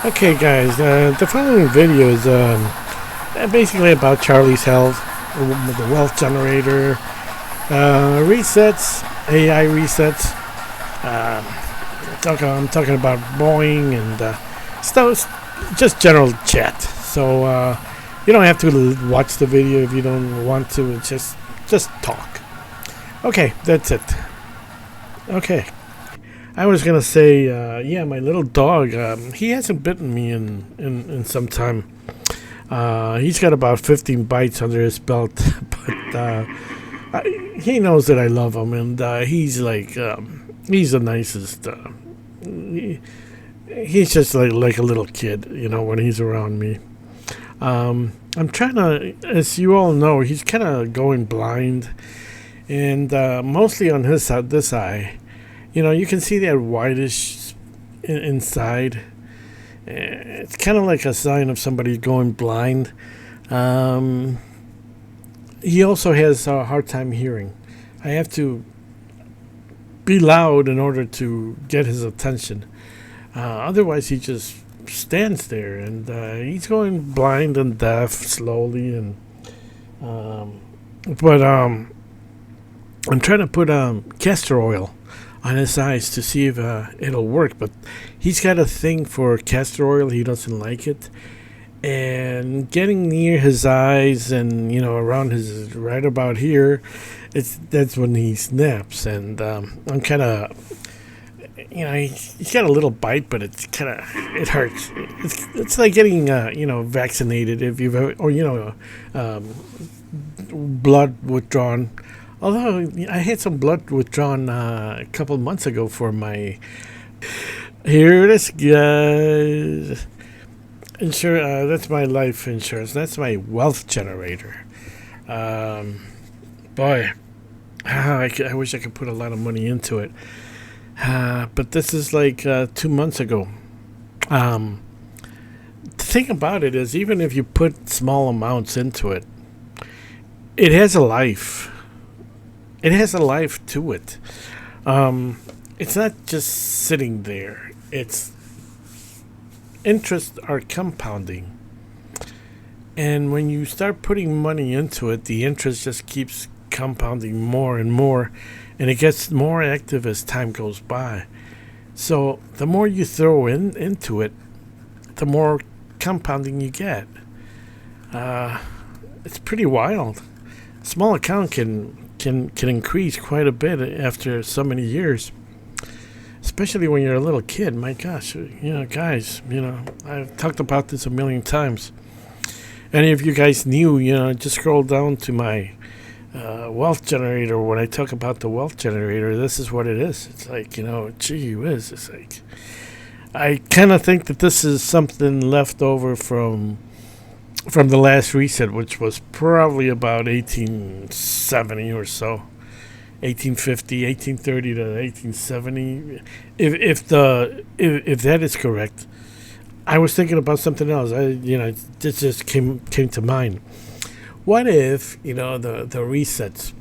Okay, guys, the following video is basically about Charlie's Health, the wealth generator, resets, AI resets. I'm talking about Boeing and stuff, just general chat. So you don't have to watch the video if you don't want to. It's just talk. Okay, that's it. Okay. I was gonna say, yeah, my little dog. He hasn't bitten me in some time. He's got about 15 bites under his belt, but he knows that I love him, and he's like, he's the nicest. He's just like a little kid, when he's around me. I'm trying to, as you all know, he's kind of going blind, and mostly on this eye. You can see that whitish inside. It's kind of like a sign of somebody going blind. He also has a hard time hearing. I have to be loud in order to get his attention. Otherwise, he just stands there, and he's going blind and deaf slowly. But I'm trying to put castor oil on his eyes to see if it'll work, but he's got a thing for castor oil. He doesn't like it, and getting near his eyes and around his right about here, that's when he snaps. And I'm kind of, he's got a little bite, but it hurts. It's like getting vaccinated if you've ever, or blood withdrawn. Although I had some blood withdrawn a couple months ago for my, here it is, guys. That's my life insurance. That's my wealth generator. Boy, I wish I could put a lot of money into it. But this is like 2 months ago. The thing about it is, even if you put small amounts into it, it has a life. It has a life to it. It's not just sitting there. Its interests are compounding. And when you start putting money into it, the interest just keeps compounding more and more. And it gets more active as time goes by. So the more you throw into it, the more compounding you get. It's pretty wild. Small account can increase quite a bit after so many years, especially when you're a little kid. My gosh, guys, I've talked about this a million times. Any of you guys new, just scroll down to my wealth generator. When I talk about the wealth generator, this is what it is. It's like, gee whiz. It's like, I kind of think that this is something left over from the last reset, which was probably about 1870 or so, 1850, 1830 to 1870. If that is correct, I was thinking about something else. This just came to mind. What if the resets?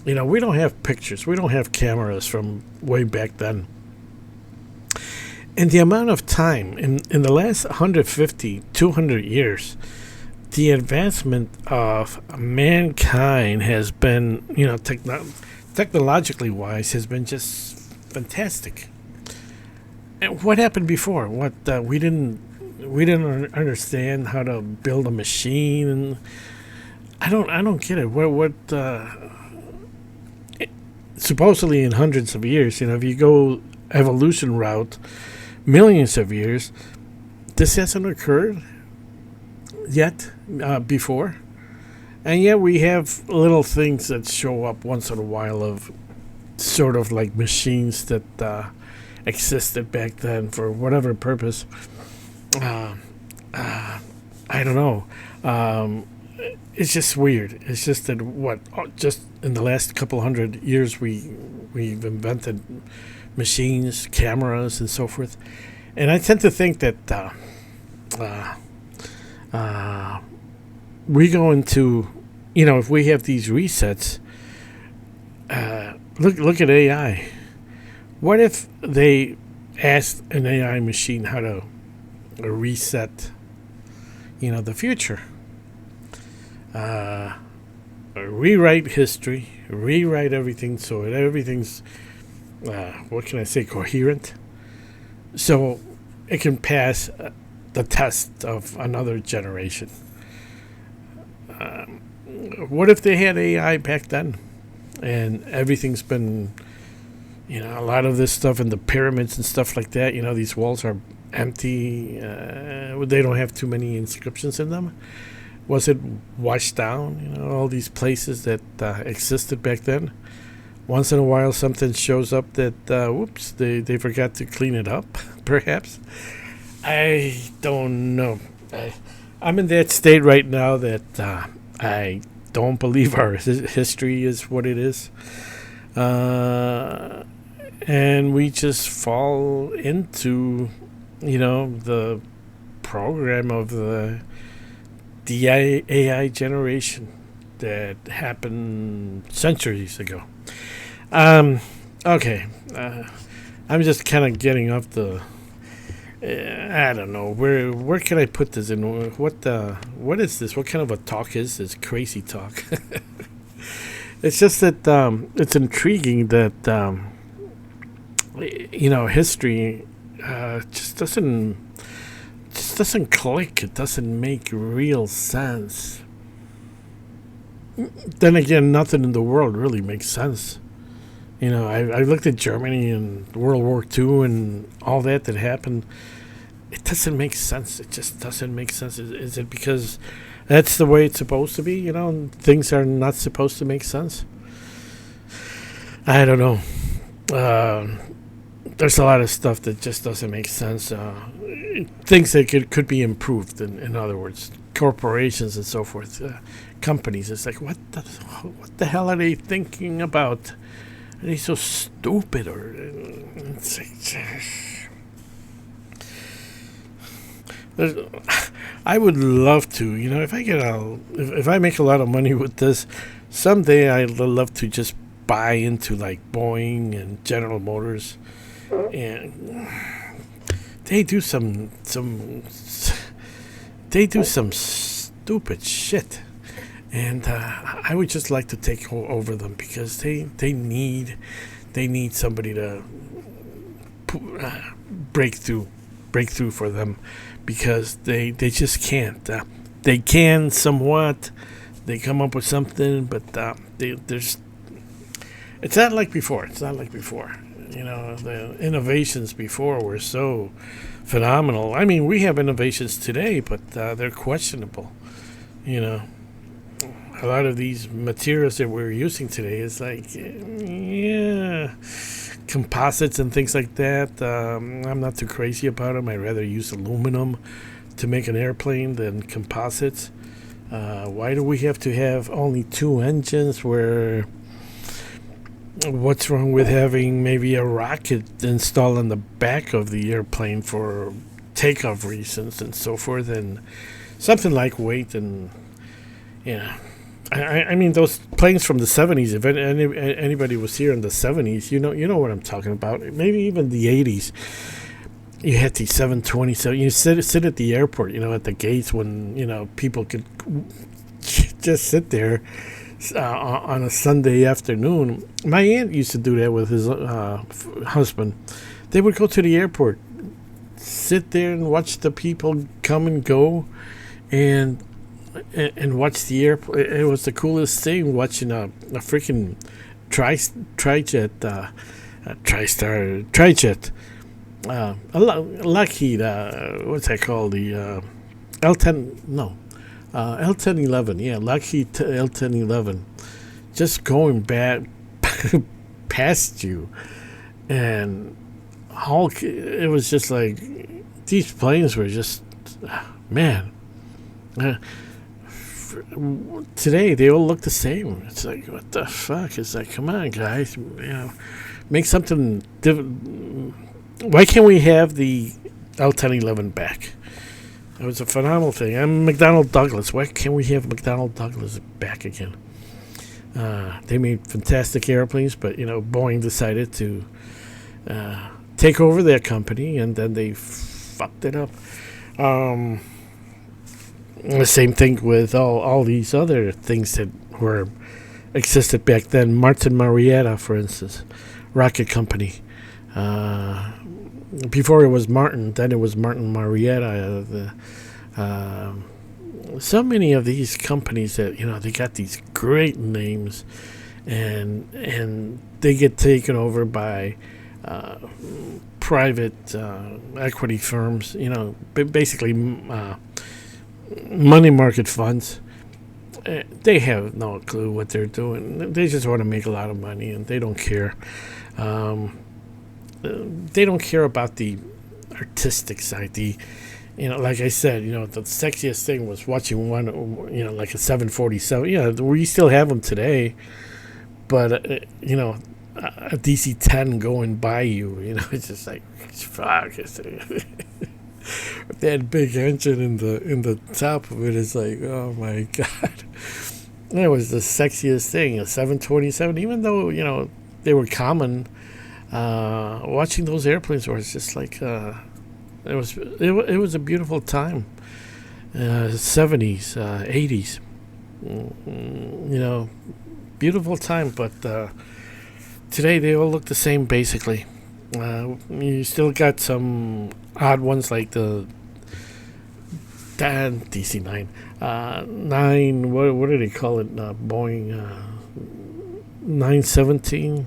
We don't have pictures, we don't have cameras from way back then. And the amount of time in the last 150, 200 years. The advancement of mankind has been, technologically wise, has been just fantastic. And what happened before? We didn't understand how to build a machine, and I don't get it. Supposedly in hundreds of years, if you go evolution route, millions of years, this hasn't occurred yet before, and yet we have little things that show up once in a while of sort of like machines that existed back then for whatever purpose. I don't know. It's just weird. It's just that just in the last couple hundred years we've invented machines, cameras, and so forth, and I tend to think that we go into, if we have these resets, look at AI. What if they asked an AI machine how to reset, the future. Uh, Rewrite history, rewrite everything so everything's, what can I say, coherent. So it can pass the test of another generation. What if they had AI back then? And everything's been, a lot of this stuff in the pyramids and stuff like that, these walls are empty. They don't have too many inscriptions in them. Was it washed down? All these places that existed back then. Once in a while, something shows up that, whoops, they forgot to clean it up, perhaps. I don't know. I'm in that state right now that I don't believe our history is what it is. And we just fall into, the program of the AI generation that happened centuries ago. Okay. I'm just kind of getting off the. I don't know where can I put this in? What is this? What kind of a talk is this? Crazy talk. It's just that it's intriguing that history just doesn't click. It doesn't make real sense. Then again, nothing in the world really makes sense. I looked at Germany and World War II and all that happened. It doesn't make sense. It just doesn't make sense. Is it because that's the way it's supposed to be? And things are not supposed to make sense? I don't know. There's a lot of stuff that just doesn't make sense. Things that could be improved. In other words, corporations and so forth, companies. It's like what the hell are they thinking about? Are they so stupid? Or it's I would love to, if I make a lot of money with this, someday I'd love to just buy into like Boeing and General Motors, and they do some stupid shit, and I would just like to take over them because they need somebody to break through for them, because they just can't. They can somewhat. They come up with something, but there's. It's not like before. The innovations before were so phenomenal. I mean, we have innovations today, but they're questionable. A lot of these materials that we're using today is like, composites and things like that. I'm not too crazy about them. I'd rather use aluminum to make an airplane than composites. Why do we have to have only two engines? What's wrong with having maybe a rocket installed on the back of the airplane for takeoff reasons and so forth, and something like weight and I mean, those planes from the 70s, if anybody was here in the 70s, you know what I'm talking about. Maybe even the 80s. You had the 727. You sit at the airport, at the gates when, people could just sit there on a Sunday afternoon. My aunt used to do that with his husband. They would go to the airport, sit there and watch the people come and go, and watch the airport. It was the coolest thing, watching a freaking trijet, trijet, a Lockheed, what's that called? The L-1011, yeah, Lockheed L-1011, just going back past you, and Hulk. It was just like these planes were just, man. Today they all look the same. It's like, what the fuck? It's like, come on, guys, make something different. Why can't we have the L-1011 back? It was a phenomenal thing. I'm McDonnell Douglas. Why can't we have McDonnell Douglas back again? They made fantastic airplanes, but Boeing decided to take over their company, and then they fucked it up. Um, the same thing with all these other things that were existed back then. Martin Marietta, for instance, rocket company. Uh, Before it was Martin, then it was Martin Marietta. So many of these companies that they got these great names, and they get taken over by uh, private equity firms. Basically money market funds. They have no clue what they're doing. They just want to make a lot of money, and they don't care. Um, they don't care about the artistic side. Like I said, the sexiest thing was watching one, like a 747. Yeah, we still have them today, but a DC-10 going by you, it's just like fuck. That big engine in the top of it is like, oh my god. It was the sexiest thing, a 727. Even though they were common, watching those airplanes was just like it was a beautiful time. 70s, 80s, beautiful time. But today they all look the same basically. You still got some odd ones like the DC-9, 9. What do they call it? Boeing 917,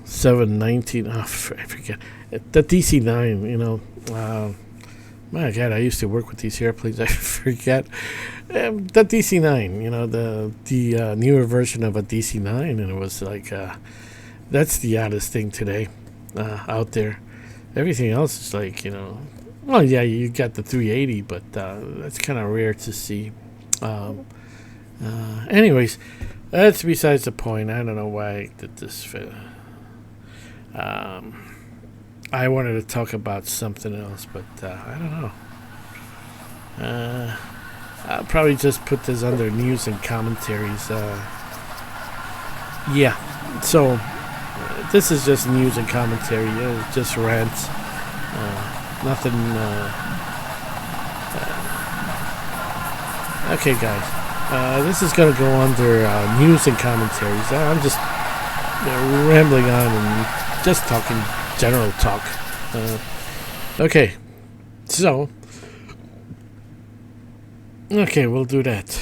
719. I forget. The DC-9. My God, I used to work with these airplanes. I forget. The DC-9. The newer version of a DC-9, and it was like that's the oddest thing today out there. Everything else is like, well, yeah, you got the 380, but that's kind of rare to see. Anyways, that's besides the point. I don't know why I did this. I wanted to talk about something else, but I don't know. I'll probably just put this under news and commentaries. Yeah, so this is just news and commentary. Just rants. Nothing. Okay, guys. This is gonna go under news and commentaries. I'm just rambling on and just talking general talk. Okay, so we'll do that.